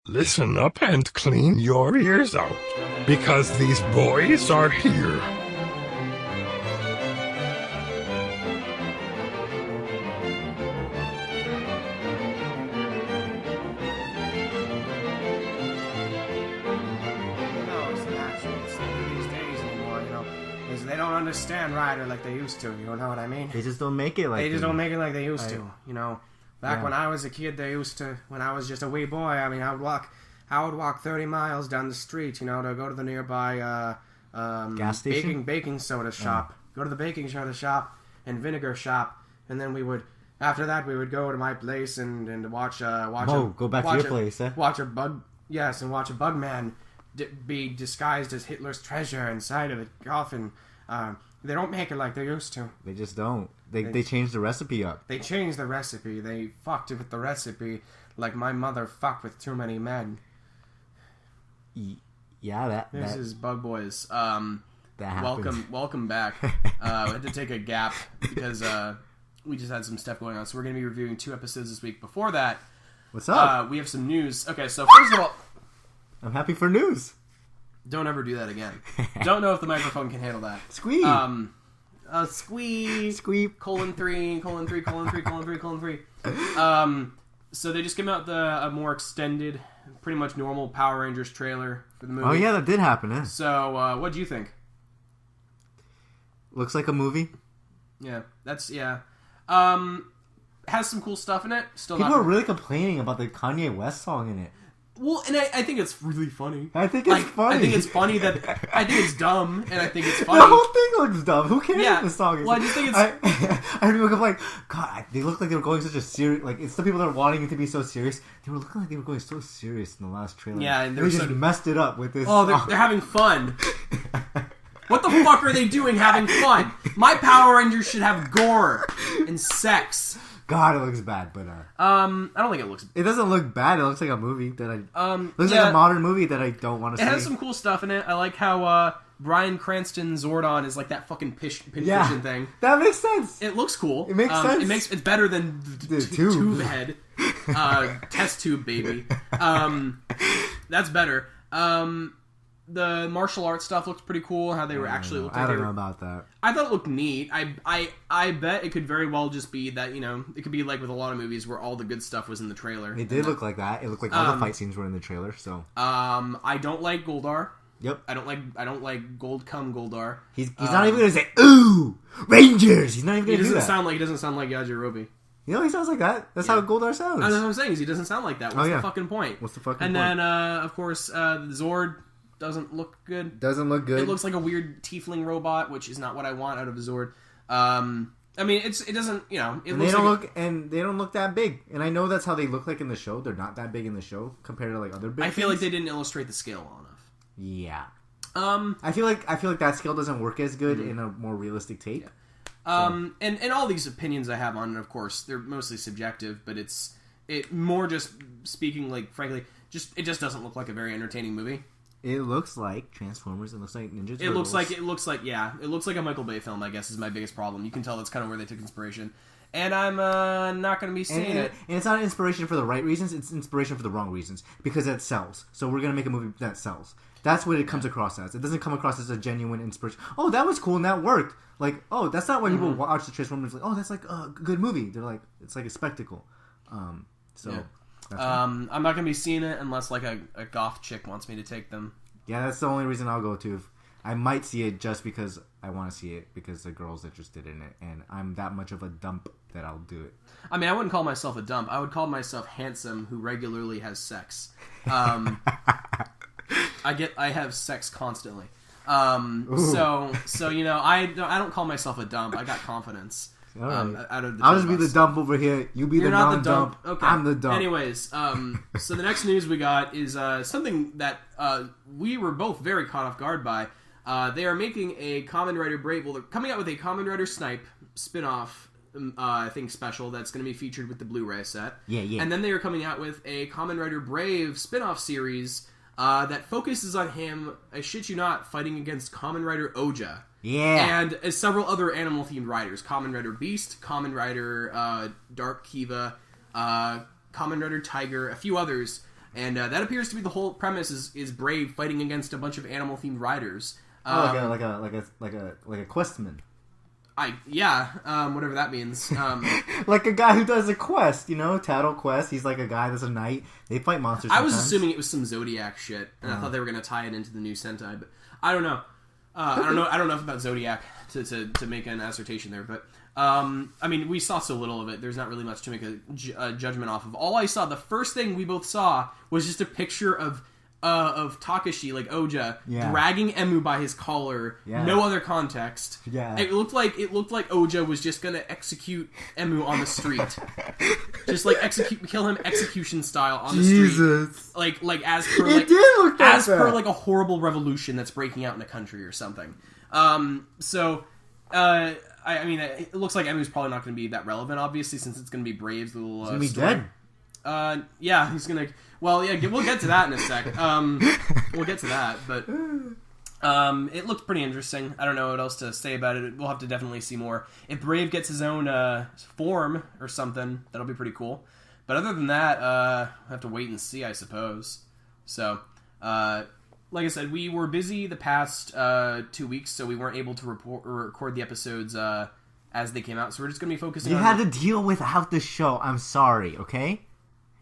Listen up and clean your ears out, because these boys are here. They don't understand Ryder like they used to, you know what I mean? They just don't make it like they just don't make it like they used to, you know. Back when I was a kid, when I was just a wee boy, I mean, I would walk 30 miles down the street, you know, to go to the nearby gas station? baking soda shop. Go to the baking soda shop and vinegar shop, and then after that we would go to my place and watch go back to your place, eh? Watch a bug man be disguised as Hitler's treasure inside of a coffin. They don't make it like they used to. They just don't. They changed the recipe up. They changed the recipe. They fucked it with the recipe like my mother fucked with too many men. Yeah, This is Bugboys. That happened. Welcome back. We had to take a gap because we just had some stuff going on. So we're going to be reviewing 2 episodes this week. Before that, what's up? We have some news. Okay, so first of all, I'm happy for news. Don't ever do that again. Don't know if the microphone can handle that. Squeak. Squeak. Squeak. :3. So they just came out a more extended, pretty much normal Power Rangers trailer for the movie. Oh yeah, that did happen, eh? So, what do you think? Looks like a movie. Yeah, has some cool stuff in it. People are really complaining about the Kanye West song in it. Well, and I think it's really funny. I think it's funny. I think it's funny I think it's dumb, and I think it's funny. The whole thing looks dumb. Who cares what the song is? Well, I just think it's... I heard people complain, God, they look like they were going such a serious... Like, it's the people that are wanting it to be so serious. They were looking like they were going so serious in the last trailer. Yeah, and they just messed it up with this song. They're having fun. What the fuck are they doing having fun? My Power Rangers should have gore and sex. God, it looks bad, but I don't think it looks. It doesn't look bad. It looks like a movie that looks like a modern movie that I don't want to see. It has some cool stuff in it. I like how Bryan Cranston Zordon is like that fucking pinfish thing. That makes sense. It looks cool. It makes sense. It's better than the tube head, test tube baby. That's better. The martial arts stuff looks pretty cool. How they were actually looked like. I don't know about that. I thought it looked neat. I bet it could very well just be that, you know, it could be like with a lot of movies where all the good stuff was in the trailer. It did look like that. It looked like all the fight scenes were in the trailer. So I don't like Goldar. Yep. I don't like Goldar. He's not even gonna say "Ooh, Rangers." He's not even gonna do that. He doesn't sound like Yajirobe. You know, he sounds like that. That's how Goldar sounds. That's what I'm saying. Is he doesn't sound like that. What's the fucking point? What's the fucking point? And then of course Zord doesn't look good. Doesn't look good. It looks like a weird tiefling robot, which is not what I want out of a Zord. I mean, it doesn't, you know. They don't look that big. And I know that's how they look like in the show. They're not that big in the show compared to like other big. I feel like they didn't illustrate the scale well enough. Yeah. I feel like that scale doesn't work as good in a more realistic take. Yeah. And all these opinions I have on it, of course, they're mostly subjective, but it more just speaking, like, frankly, it just doesn't look like a very entertaining movie. It looks like Transformers. It looks like Ninja Turtles. It looks like a Michael Bay film, I guess, is my biggest problem. You can tell that's kind of where they took inspiration. And I'm not going to be seeing it. And it's not inspiration for the right reasons. It's inspiration for the wrong reasons. Because it sells. So we're going to make a movie that sells. That's what it comes across as. It doesn't come across as a genuine inspiration. Oh, that was cool and that worked. Like, oh, that's not why people watch the Transformers. Like, oh, that's like a good movie. They're like, it's like a spectacle. I'm not going to be seeing it unless like a goth chick wants me to take them. Yeah, that's the only reason I'll go to. I might see it just because I want to see it because the girl's interested in it, and I'm that much of a dump that I'll do it. I mean, I wouldn't call myself a dump. I would call myself handsome who regularly has sex. I have sex constantly. So you know, I don't call myself a dump. I got confidence. All right. I'll just be the dump over here. You be the non-dump. Okay. I'm the dump. Anyways, so the next news we got is something that we were both very caught off guard by. They are making a Kamen Rider Brave. Well, they're coming out with a Kamen Rider Snipe spin-off, I think, special that's going to be featured with the Blu-ray set. Yeah. And then they are coming out with a Kamen Rider Brave spin-off series that focuses on him, I shit you not, fighting against Kamen Rider Oja. Yeah. And several other animal-themed riders. Kamen Rider Beast, Kamen Rider Dark Kiva, Kamen Rider Tiger, a few others. And that appears to be the whole premise is Brave fighting against a bunch of animal-themed riders. Like a questman. Whatever that means. Like a guy who does a quest, Tattle Quest. He's like a guy that's a knight. They fight monsters sometimes. I was assuming it was some Zodiac shit, and I thought they were going to tie it into the new Sentai, but I don't know. I don't know enough about Zodiac to make an assertion there, but we saw so little of it. There's not really much to make a judgment off of. All I saw, the first thing we both saw was just a picture of Takashi, like Oja, dragging Emu by his collar. Yeah. No other context. Yeah. It looked like Oja was just gonna execute Emu on the street. Just like kill him execution style on the street. Like as per like, it did look that as bad. Per like a horrible revolution that's breaking out in a country or something. It looks like Emu's probably not going to be that relevant, obviously, since it's going to be Brave's little he's gonna be story. dead. Yeah, he's gonna. Well, yeah, we'll get to that in a sec. We'll get to that, but it looked pretty interesting. I don't know what else to say about it. We'll have to definitely see more. If Brave gets his own form or something, that'll be pretty cool. But other than that, we'll have to wait and see, I suppose. So, like I said, we were busy the past 2 weeks, so we weren't able to record the episodes as they came out. So we're just going to be focusing on... You had to deal without the show. I'm sorry, okay?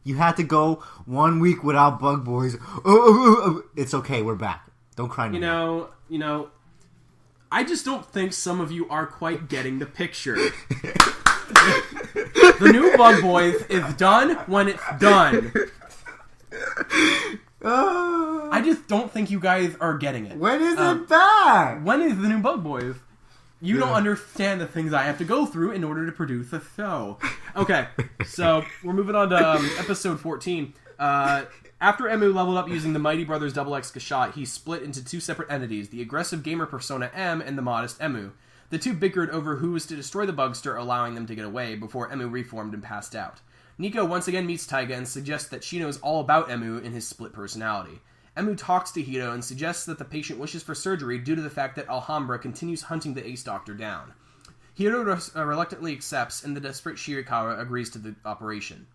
You had to go 1 week without Bugboys. It's okay, we're back. Don't cry no more. I just don't think some of you are quite getting the picture. The new Bugboys is done when it's done. I just don't think you guys are getting it. When is it back? When is the new Bugboys? You don't understand the things I have to go through in order to produce a show. Okay, so we're moving on to episode 14. After Emu leveled up using the Mighty Brothers XX Gashat, he split into two separate entities, the aggressive gamer persona M and the modest Emu. The two bickered over who was to destroy the Bugster, allowing them to get away, before Emu reformed and passed out. Nico once again meets Taiga and suggests that she knows all about Emu in his split personality. Emu talks to Hiro and suggests that the patient wishes for surgery due to the fact that Alhambra continues hunting the Ace Doctor down. Hiro reluctantly accepts, and the desperate Shirakawa agrees to the operation.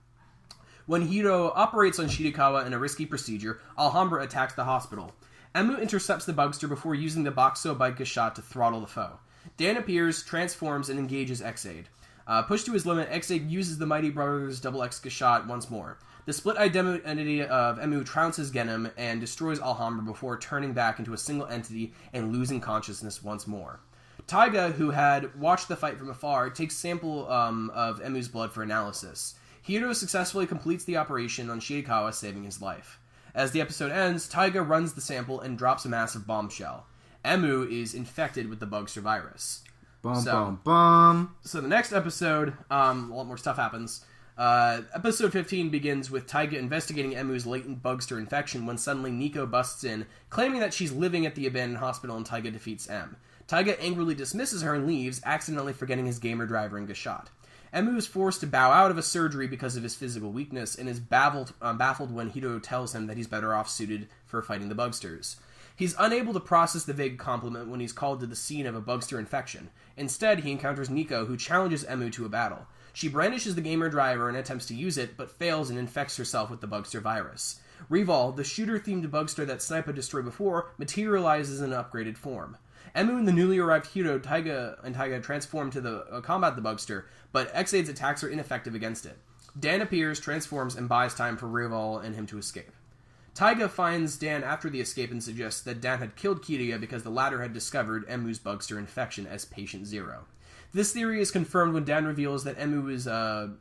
When Hiro operates on Shirakawa in a risky procedure, Alhambra attacks the hospital. Emu intercepts the Bugster before using the Boxo by Gashat to throttle the foe. Dan appears, transforms, and engages X-Aid. Pushed to his limit, X-Aid uses the Mighty Brothers XX Gashat once more. The split identity of Emu trounces Genom and destroys Alhambra before turning back into a single entity and losing consciousness once more. Taiga, who had watched the fight from afar, takes sample of Emu's blood for analysis. Hiro successfully completes the operation on Shirakawa, saving his life. As the episode ends, Taiga runs the sample and drops a massive bombshell. Emu is infected with the Bugster virus. Bum. So the next episode, a lot more stuff happens. Episode 15 begins with Taiga investigating Emu's latent Bugster infection when suddenly Nico busts in, claiming that she's living at the abandoned hospital and Taiga defeats M. Taiga angrily dismisses her and leaves, accidentally forgetting his gamer driver in Gashat. Emu is forced to bow out of a surgery because of his physical weakness and is baffled when Hiro tells him that he's better off suited for fighting the Bugsters. He's unable to process the vague compliment when he's called to the scene of a Bugster infection. Instead, he encounters Nico, who challenges Emu to a battle. She brandishes the gamer driver and attempts to use it, but fails and infects herself with the Bugster virus. Reval, the shooter-themed Bugster that Sniper destroyed before, materializes in an upgraded form. Emu and the newly arrived Hiro, Taiga transform to combat the Bugster, but X-Aid's attacks are ineffective against it. Dan appears, transforms, and buys time for Reval and him to escape. Taiga finds Dan after the escape and suggests that Dan had killed Kiria because the latter had discovered Emu's Bugster infection as Patient Zero. This theory is confirmed when Dan reveals that Emu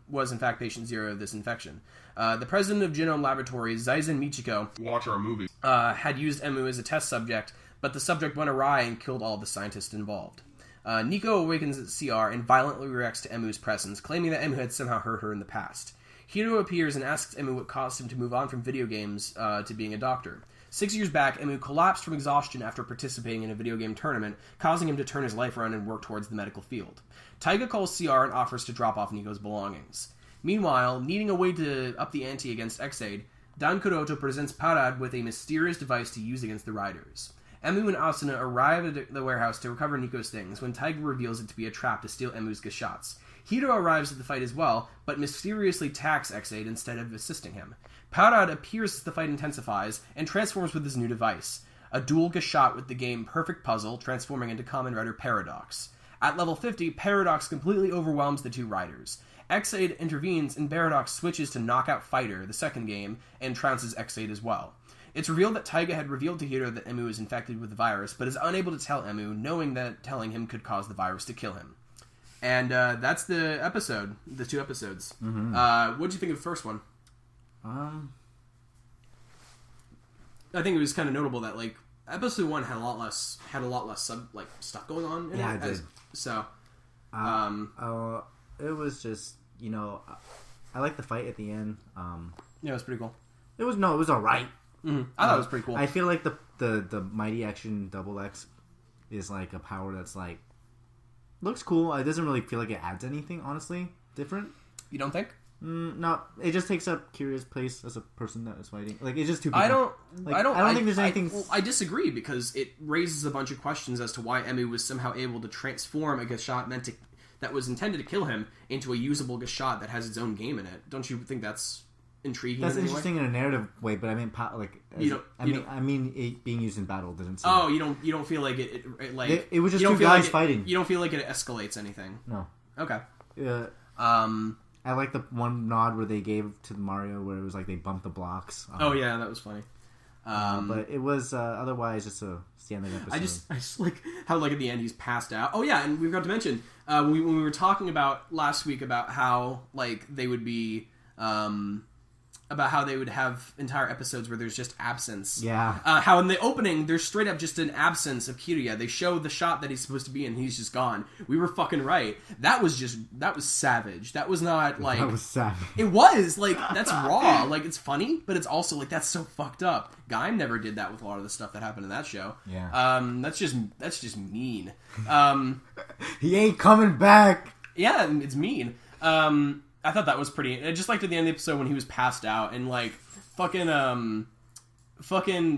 was in fact Patient Zero of this infection. The president of Genome Laboratories, Zaizen Michiko, Watch our movie. had used Emu as a test subject, but the subject went awry and killed all of the scientists involved. Nico awakens at CR and violently reacts to Emu's presence, claiming that Emu had somehow hurt her in the past. Hiro appears and asks Emu what caused him to move on from video games to being a doctor. 6 years back, Emu collapsed from exhaustion after participating in a video game tournament, causing him to turn his life around and work towards the medical field. Taiga calls CR and offers to drop off Nico's belongings. Meanwhile, needing a way to up the ante against X-Aid, Dan Kuroto presents Parad with a mysterious device to use against the Riders. Emu and Asuna arrive at the warehouse to recover Nico's things when Taiga reveals it to be a trap to steal Emu's Gashats. Hiro arrives at the fight as well, but mysteriously attacks X8 instead of assisting him. Powdod appears as the fight intensifies and transforms with his new device, a dual Gashot with the game Perfect Puzzle transforming into Kamen Rider Paradox. At level 50, Paradox completely overwhelms the two riders. X8 intervenes and Paradox switches to Knockout Fighter, the second game, and trounces X8 as well. It's revealed that Taiga had revealed to Hiro that Emu is infected with the virus, but is unable to tell Emu, knowing that telling him could cause the virus to kill him. And that's the episode, the 2 episodes. Mm-hmm. What did you think of the first one? I think it was kind of notable that like episode 1 had a lot less stuff going on in it. It did. So, it was just, I like the fight at the end. Yeah, it was pretty cool. It was alright. Mm-hmm. I thought it was pretty cool. I feel like the Mighty Action Double X is like a power that's like looks cool. It doesn't really feel like it adds anything, honestly, different. You don't think? No, it just takes up Kiria's place as a person that is fighting. Like it's just two people. I don't think there's anything. I disagree because it raises a bunch of questions as to why Emu was somehow able to transform a Gashot that was intended to kill him into a usable Gashot that has its own game in it. Don't you think that's intriguing? That's interesting in a narrative way, but I mean, I mean, it being used in battle doesn't. Seem you don't feel like it it was just two guys fighting. You don't feel like it escalates anything. No. Okay. Yeah. I like the one nod where they gave to Mario where it was like they bumped the blocks. Oh yeah, that was funny. But it was otherwise just a standard episode. I just like how like at the end he's passed out. Oh yeah, and we forgot to mention when we were talking about last week about how like they would be about how they would have entire episodes where there's just absence. Yeah. How in the opening there's straight up just an absence of Kiria. They show the shot that he's supposed to be in, and he's just gone. We were fucking right. That was savage. That was not like that was savage. It was like that's raw. Like it's funny, but it's also like that's so fucked up. Gaim never did that with a lot of the stuff that happened in that show. Yeah. That's just mean. He ain't coming back. Yeah, it's mean. I thought that was pretty. I just liked at the end of the episode when he was passed out and like fucking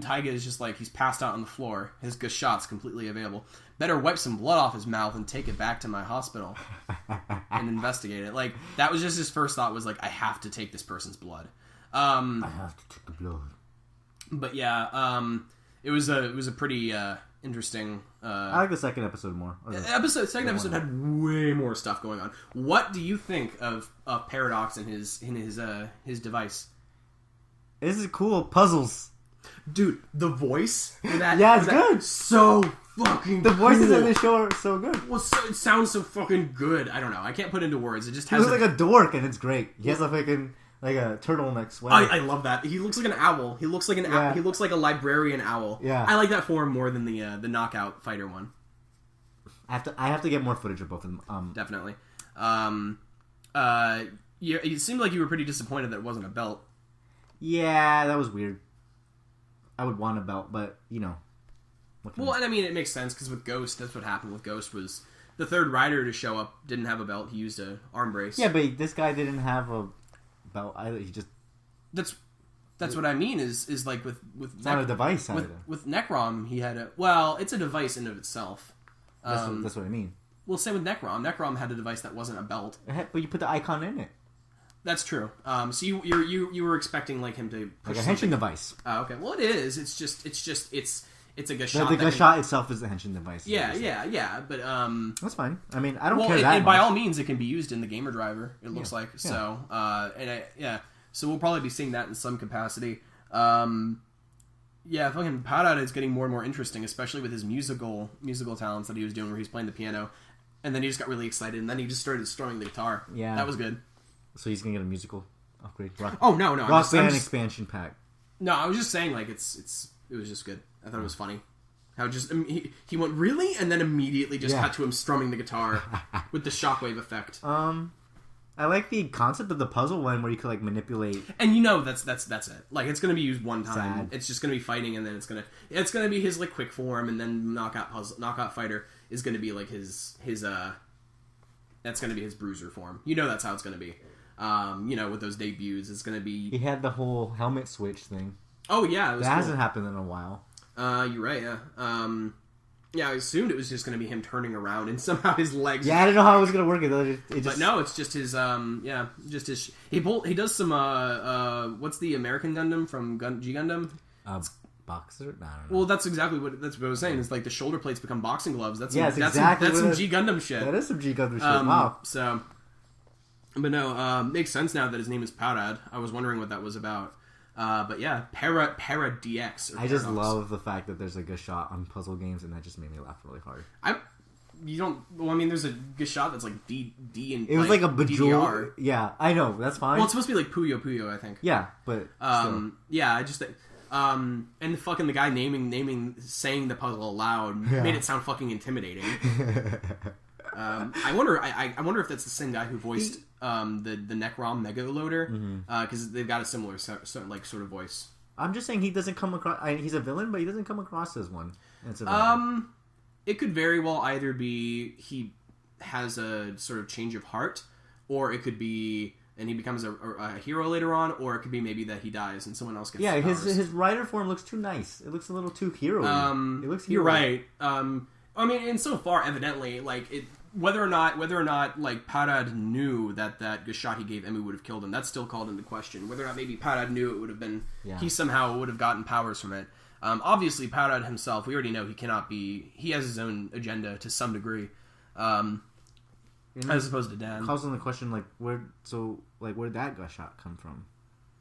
Taiga is just like he's passed out on the floor. His Gashot's completely available. Better wipe some blood off his mouth and take it back to my hospital and investigate it. Like that was just his first thought was like I have to take this person's blood. I have to take the blood. But yeah, it was a pretty interesting. I like the second episode more. Second episode had way more stuff going on. What do you think of Paradox and his device? This is cool. Puzzles, dude. The voice for that, yeah, it's good. So fucking. The voices cool. in the show are so good. Well, it sounds so fucking good. I don't know. I can't put into words. It just has. He looks like a dork, and it's great. He has a fucking. Like a turtleneck sweater. I love that. He looks like an owl. He looks like an owl. He looks like a librarian owl. Yeah. I like that form more than the knockout fighter one. I have to get more footage of both of them. Definitely. It seemed like you were pretty disappointed that it wasn't a belt. Yeah, that was weird. I would want a belt, but Well, and I mean it makes sense because with Ghost, that's what happened with Ghost was the third rider to show up didn't have a belt. He used a arm brace. Yeah, but this guy didn't have a belt either. He just that's what I mean is like with it's not a device either. With Necrom he had it's a device in of itself. That's what I mean. Well, same with Necrom. Necrom had a device that wasn't a belt, but you put the icon in it. That's true. So you were expecting like him to push like a henshin device. Oh, okay. Well, it is. It's a Gashot. The Gashot itself is the henshin device. Yeah. But that's fine. I mean, I don't care that. And by all means, it can be used in the gamer driver. It looks like so. So we'll probably be seeing that in some capacity. Fucking Parada is getting more and more interesting, especially with his musical talents that he was doing, where he's playing the piano, and then he just got really excited, and then he just started strumming the guitar. Yeah, that was good. So he's gonna get a musical upgrade. No, Rock Band expansion pack. No, I was just saying like it was just good. I thought it was funny. How just he went really, and then immediately just cut to him strumming the guitar with the shockwave effect. I like the concept of the puzzle one where you could like manipulate, and that's it. Like it's gonna be used one time. Sad. It's just gonna be fighting, and then it's gonna be his like quick form, and then knockout fighter is gonna be like his that's gonna be his bruiser form. That's how it's gonna be. With those debuts, it's gonna be. He had the whole helmet switch thing. Oh yeah, that hasn't happened in a while. You're right. Yeah. Yeah, I assumed it was just going to be him turning around and somehow his legs. Yeah, I didn't know how it was gonna work. But no, it's just his. Just his. He does some. What's the American Gundam from G Gundam? Boxer? No, I don't know. Well, that's what I was saying. It's like the shoulder plates become boxing gloves. That's that's some G Gundam shit. That is some G Gundam shit. Wow. So, but no, makes sense now that his name is Parad. I was wondering what that was about. But yeah, Para DX. I just love the fact that there's a Gashot on puzzle games, and that just made me laugh really hard. There's a Gashot that's like D and it was like a DDR. Yeah, I know, that's fine. Well, it's supposed to be like Puyo, I think. Yeah, but still. Yeah, I just and the guy saying the puzzle aloud made it sound fucking intimidating. I wonder if that's the same guy who voiced the Necrom Mega Loader, because they've got a similar sort of voice. I'm just saying he doesn't come across. He's a villain, but he doesn't come across as one. It could very well either be he has a sort of change of heart, or it could be and he becomes a hero later on, or it could be maybe that he dies and someone else gets the powers. his rider form looks too nice. It looks a little too hero-y. It looks hero-y. You're right. I mean, and so far, evidently, like it. Whether or not like Parad knew that Gashot he gave Emu would have killed him, that's still called into question. Whether or not maybe Parad knew it would have been he somehow would have gotten powers from it. Obviously, Parad himself, we already know he cannot be. He has his own agenda to some degree, as opposed to Dan. Calls on the question like where did that Gashot come from?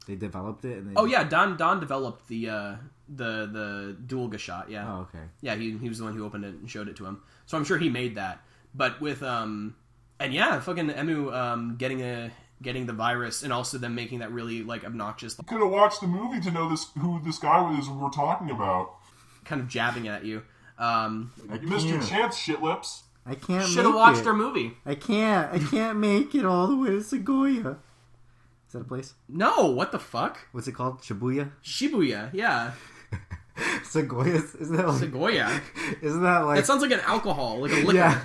They developed it, and Don developed the dual Gashot. Yeah. Oh, okay. Yeah, he was the one who opened it and showed it to him. So I'm sure he made that. But with fucking Emu getting the virus, and also them making that really like obnoxious. You could have watched the movie to know who this guy was we're talking about. Kind of jabbing at you. You missed your chance, shit lips. I can't. Should have watched our movie. I can't make it all the way to Segoya. Is that a place? No. What the fuck? What's it called? Shibuya. Yeah. Segoya. Isn't that like Segoya? Isn't that like? That sounds like an alcohol, like a liquor. Yeah.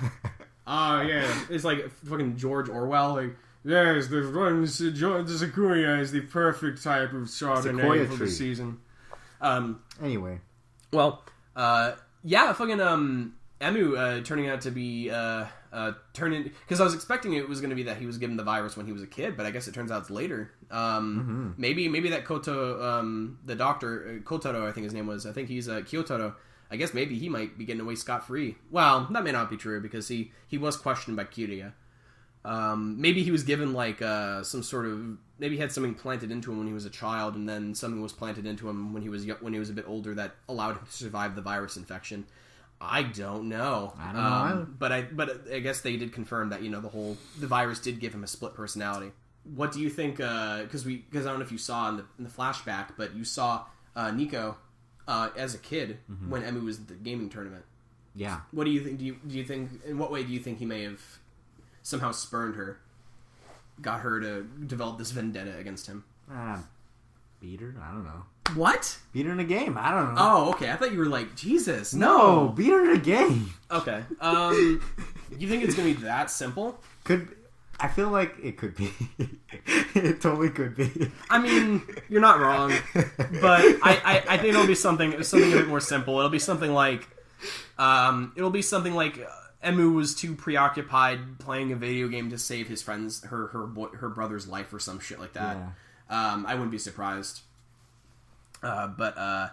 Oh yeah, it's like fucking George Orwell. Like, yes, the Sequoia is the perfect type of Chardonnay for the season. Anyway, well, fucking Emu turning out to be because I was expecting it was going to be that he was given the virus when he was a kid, but I guess it turns out it's later. Maybe that Koto, the doctor Kotaro, I think his name was. I think he's Kyotaro. I guess maybe he might be getting away scot-free. Well, that may not be true, because he was questioned by Kiryu. Maybe he was given, like, some sort of... Maybe he had something planted into him when he was a child, and then something was planted into him when he was a bit older that allowed him to survive the virus infection. I don't know. I don't know. But I guess they did confirm that, the virus did give him a split personality. What do you think, because I don't know if you saw in the flashback, but you saw Nico... as a kid, when Emu was at the gaming tournament. Yeah. What do you think? Do you think? In what way do you think he may have somehow spurned her, got her to develop this vendetta against him? Beat her? I don't know. What? Beat her in a game? I don't know. Oh, okay. I thought you were like, Jesus. No, beat her in a game. Okay. You think it's gonna be that simple? I feel like it could be. It totally could be. I mean, you're not wrong, but I think it'll be something a bit more simple. It'll be something like, Emu was too preoccupied playing a video game to save his friend's her brother's life or some shit like that. Yeah. I wouldn't be surprised. But I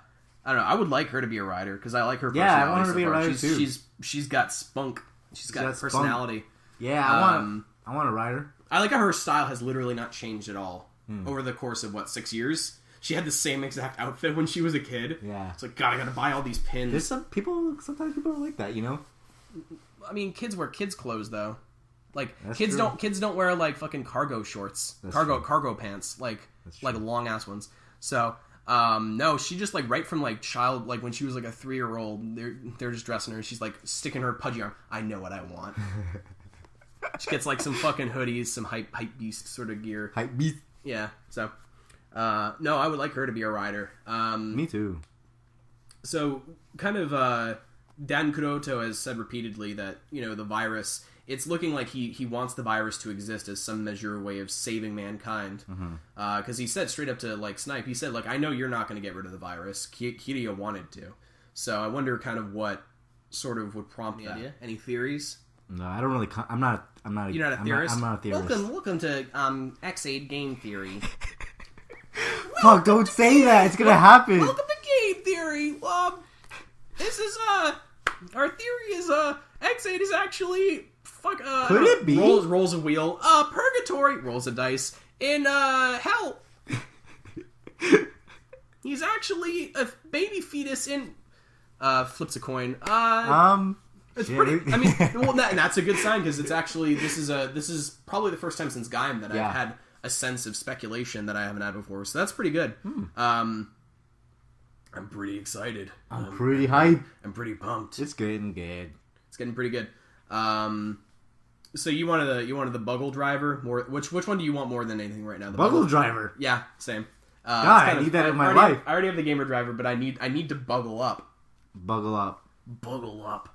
don't know. I would like her to be a writer because I like her personality. Yeah, I want her to be a writer too. She's got spunk. She's got personality. Spunk. Yeah, I want a writer. I like how her style has literally not changed at all over the course of 6 years. She had the same exact outfit when she was a kid. Yeah, it's like, God, I gotta buy all these pins. There's sometimes people are like that, I mean, kids wear kids clothes though. Like That's kids true. don't wear like fucking cargo shorts, That's cargo pants, like long ass ones. So no, she just like right from child, like when she was like a 3-year-old, they're just dressing her. And she's like sticking her pudgy arm. I know what I want. She gets like some fucking hoodies, some hype beast sort of gear. Hype beast. Yeah. So, no, I would like her to be a rider. Me too. So, kind of, Dan Kuroto has said repeatedly that, the virus, it's looking like he wants the virus to exist as some measure or way of saving mankind. Because he said straight up to, Snipe, he said, I know you're not going to get rid of the virus. Kiryu wanted to. So I wonder kind of what sort of would prompt the idea. Any theories? No, I don't really. I'm not. You're not a theorist. I'm not a theorist. Welcome to X8 game theory. Fuck! Don't say that. It's gonna happen. Welcome to game theory. This is our theory is X8 is actually Could it be rolls a wheel, purgatory, rolls a dice in hell. He's actually a baby fetus in flips a coin. It's pretty. I mean, well, that's a good sign because it's actually this is probably the first time since Gaim that I've had a sense of speculation that I haven't had before. So that's pretty good. I'm pretty excited. I'm pretty hyped. I'm pretty pumped. It's getting good. It's getting pretty good. So you wanted the Buggle driver more? Which one do you want more than anything right now? The Buggle driver. Yeah, same. God, I need that in my life. I already have the gamer driver, but I need to buggle up. Buggle up. Buggle up.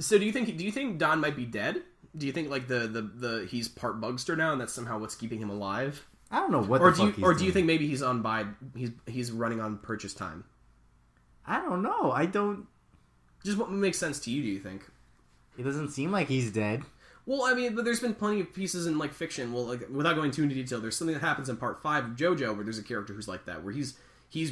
So do you think Don might be dead? Do you think like the he's part bugster now, and that's somehow what's keeping him alive? I don't know what. Do you think maybe he's on he's running on purchase time? I don't know. I don't. Just what makes sense to you? Do you think? It doesn't seem like he's dead. Well, I mean, but there's been plenty of pieces in like fiction. Well, like without going too into detail, there's something that happens in part 5 of JoJo where there's a character who's like that, where he's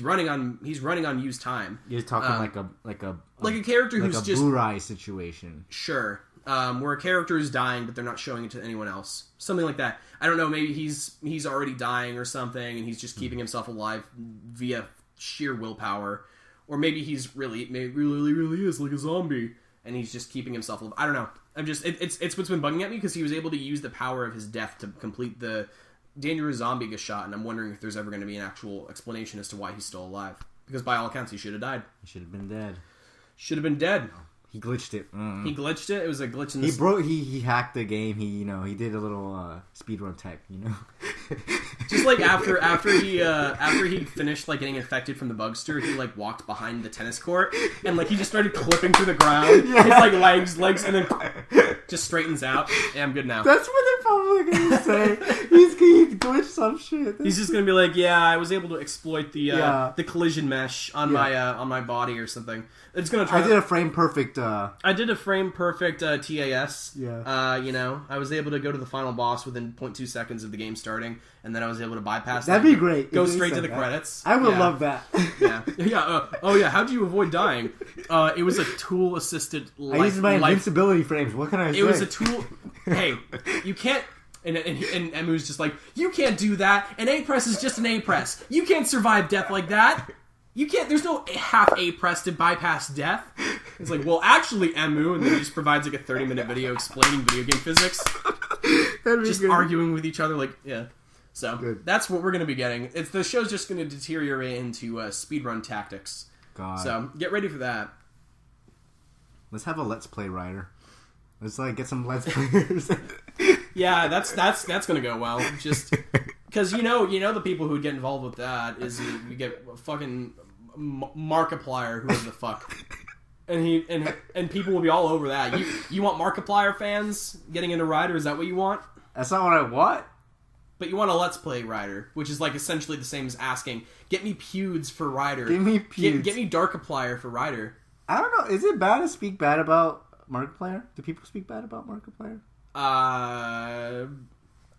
running on used time. You're talking like a character like who's a just Burai situation. Sure. Where a character is dying, but they're not showing it to anyone else. Something like that. I don't know. Maybe he's already dying or something, and he's just keeping himself alive via sheer willpower. Or maybe he's really is like a zombie, and he's just keeping himself alive. I don't know. It's what's been bugging at me because he was able to use the power of his death to complete the dangerous zombie shot, and I'm wondering if there's ever going to be an actual explanation as to why he's still alive. Because by all accounts, he should have died. He should have been dead. Should have been dead. He glitched it. He glitched it. It was a glitch in the... He hacked the game. He did a little speedrun tech, Just like after he finished like getting infected from the bugster, he like walked behind the tennis court and like he just started clipping through the ground. Yeah. His like legs, and then just straightens out. Yeah, I'm good now. That's what they're probably gonna say. He glitched some shit. He's just gonna be like, yeah, I was able to exploit the collision mesh on my body or something. It's gonna try. I did a frame perfect. TAS. Yeah. I was able to go to the final boss within 0.2 seconds of the game starting, and then I was able to bypass. That'd be great. Go straight to the credits. I would love that. Yeah. How'd you avoid dying? It was a tool assisted. I used my invincibility frames. What can I say? It was a tool. Hey, you can't. And Emu's just like, you can't do that. An A press is just an A press. You can't survive death like that. You can't. There's no half A press to bypass death. It's like, well, actually, Emu, and then he just provides like a 30-minute video explaining video game physics, just good. Arguing with each other, like So good. That's what we're going to be getting. The show's just going to deteriorate into speedrun tactics. God. So get ready for that. Let's have a Let's Play writer. Let's get some Let's Players. Yeah, that's going to go well. Just because you know the people who would get involved with that is you get a fucking Markiplier, whoever the fuck, and people will be all over that. You want Markiplier fans getting into Ryder? Is that what you want? That's not what I want. But you want a Let's Play Ryder, which is like essentially the same as asking, get me Pewds for Ryder. Give me Pewds. Get me Darkiplier for Ryder. I don't know. Is it bad to speak bad about Markiplier? Do people speak bad about Markiplier? I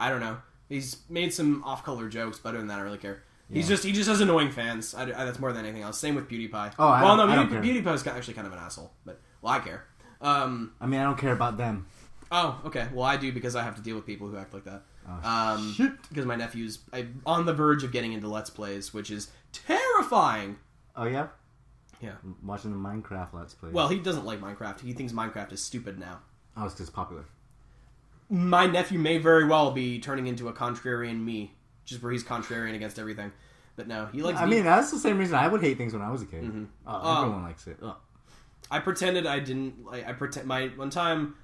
don't know. He's made some off-color jokes, but other than that, I don't really care. Yeah. He just has annoying fans. That's more than anything else. Same with PewDiePie. Oh, I don't care. PewDiePie's actually kind of an asshole, but I care. I mean, I don't care about them. Oh, okay. Well, I do because I have to deal with people who act like that. Oh, shit. Because my nephew's on the verge of getting into Let's Plays, which is terrifying. Oh yeah. Yeah. I'm watching the Minecraft Let's Plays. Well, he doesn't like Minecraft. He thinks Minecraft is stupid now. Oh, it's because it's popular. My nephew may very well be turning into a contrarian me, just where he's contrarian against everything. But no, he likes. I mean, that's the same reason I would hate things when I was a kid. Mm-hmm. Everyone likes it. I pretended I didn't. My one time,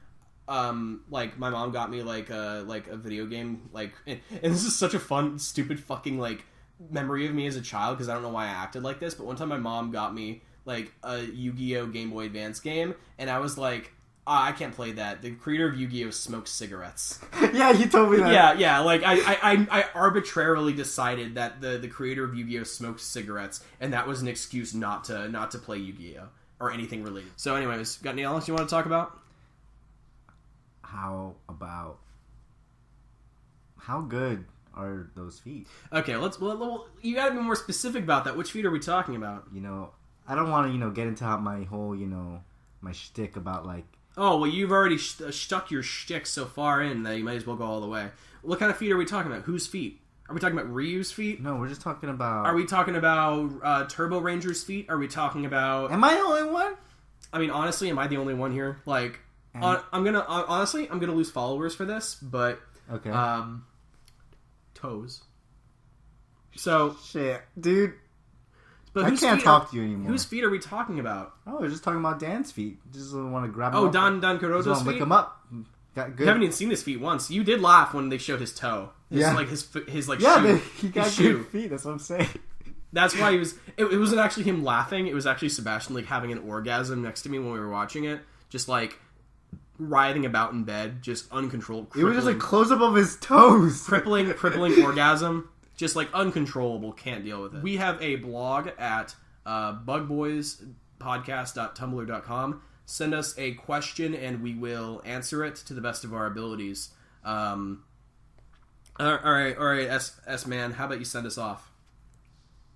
my mom got me like a video game, and this is such a fun, stupid, fucking memory of me as a child because I don't know why I acted like this. But one time, my mom got me like a Yu-Gi-Oh! Game Boy Advance game, and I was like, I can't play that. The creator of Yu-Gi-Oh! Smokes cigarettes. Yeah, you told me that. Yeah. Like, I arbitrarily decided that the creator of Yu-Gi-Oh! Smokes cigarettes, and that was an excuse not to play Yu-Gi-Oh! or anything related. So, anyways, got anything else you want to talk about? How good are those feet? Okay, you gotta be more specific about that. Which feet are we talking about? I don't want to, get into my whole, my shtick about, like... Oh, well, you've already stuck your shtick so far in that you might as well go all the way. What kind of feet are we talking about? Whose feet? Are we talking about Ryu's feet? No, we're just talking about... Are we talking about Turbo Ranger's feet? Are we talking about... Am I the only one? I mean, honestly, am I the only one here? Like, I'm gonna lose followers for this, but... Okay. Toes. So... Shit, dude. But I can't talk to you anymore. Whose feet are we talking about? Oh, we're just talking about Dan's feet. Just want to grab them. Oh, up. Don Just Kuroto's want to feet? lick them up. Got good. You haven't even seen his feet once. You did laugh when they showed his toe. Yeah. Like his shoe. He got his good shoe. feet. That's what I'm saying. That's why he was... It wasn't actually him laughing. It was actually Sebastian, like, having an orgasm next to me when we were watching it. Just, like, writhing about in bed. Just uncontrolled. It was just a close-up of his toes. Crippling orgasm. Just, like, uncontrollable. Can't deal with it. We have a blog at bugboyspodcast.tumblr.com. Send us a question and we will answer it to the best of our abilities. All right, S man, how about you send us off?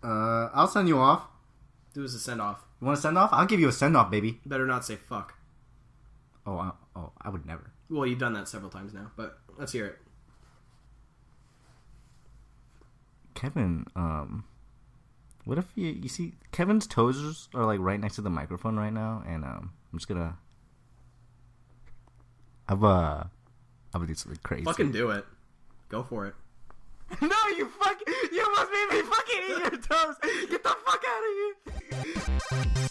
I'll send you off. Do us a send off. You want to send off? I'll give you a send off, baby. Better not say fuck. Oh, I would never. Well, you've done that several times now, but let's hear it. Kevin, what if you see Kevin's toes are like right next to the microphone right now, and I'm just gonna I'm gonna do something crazy. Fucking do it. Go for it. No, you must make me fucking eat your toes. Get the fuck out of here.